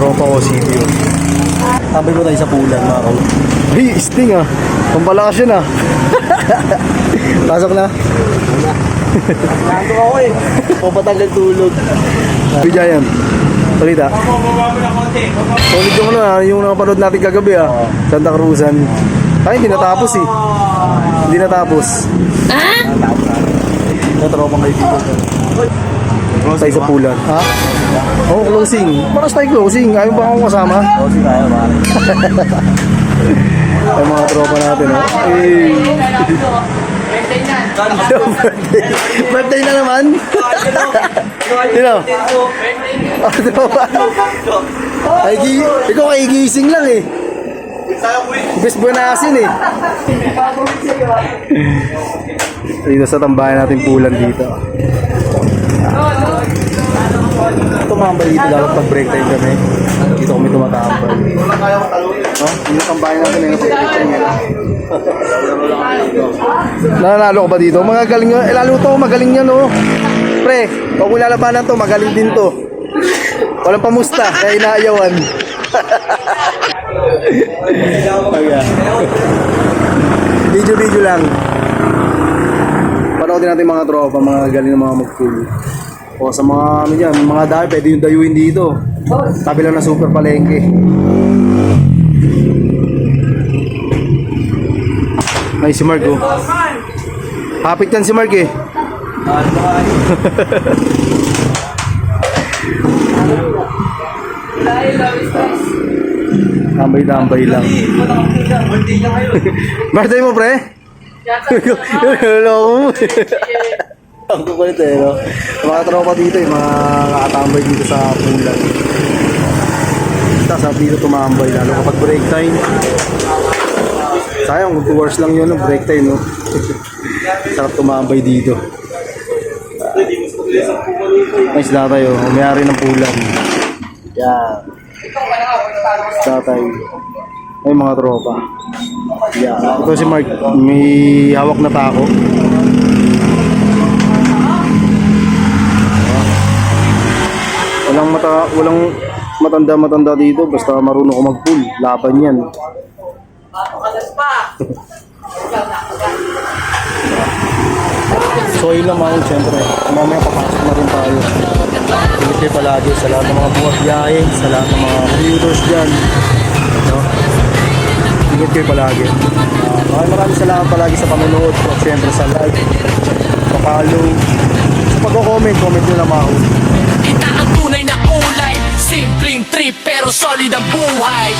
tropa ko, CPU. Tambay ko tayo sa pulan, mga kaw. Ay, sting ah. Pampalakas yun ah. Pasok na. Nandito ako eh. Papatanggal tulog. Happy Giant. Salita. Solid yung ano ah, yung nakapanood natin kagabi ah. Santa Cruzan. Ay, hindi natapos eh. Hindi natapos. Yung tropang kaibigan. Tayo sa pulan. Ha? Oh, closing. Paras tayo closing. Ayaw ba akong kasama? Closing tayo, pare. Ay, mga tropa natin, oh. Eh. Birthday na naman. Sino? Oh, tropa. Ay, ikaw kaigising lang eh. Best buenasin eh. Dito sa tambayan natin pulan dito. Tumambay dito dapat pag break time kami. Dito kami tumatambay. Yung tambayan natin yung break time yan. Nanalo ka ba dito? Magagaling yun. Lalo to, magaling yan oh. Pre, kung lalabanan to, magaling din to. Walang pamusta, kaya inaayawan. Video lang. Panoodin natin mga tropa, mga galing ng mga mag-full. O sa mga ano yan, mga dahil pwede yung dayuin dito. Tabi lang na super palengke. Ay si Mark oh. Hapit yan si Mark eh. Tambay lang. Birthday mo pre? Hello mo. Ang kukulit eh no? Mga tropa dito eh, mga nakatambay dito sa pulan. Tapos dito tumambay lalo kapag break time. Sayang, 2 hours lang yun, break time no? Sarap tumambay dito. May isda tayo, umayari ng pulan. Yan. Isda tayo. Ay mga tropa. Yan. Ito si Mark, may hawak na tako. Walang matanda dito, basta marunong ko mag-pull. Laban yan. So yun lang mga siyempre, mamaya papasok na rin tayo. Ingat kayo palagi sa lahat ng mga bumabiyahe, sa lahat ng mga commuters dyan, no? Ingat kayo palagi. Maraming salamat palagi sa panonood at siyempre sa like, sa follow, sa pag-comment nyo na mga Kita ang tunay na kulay, simpleng trip pero solid ang buhay.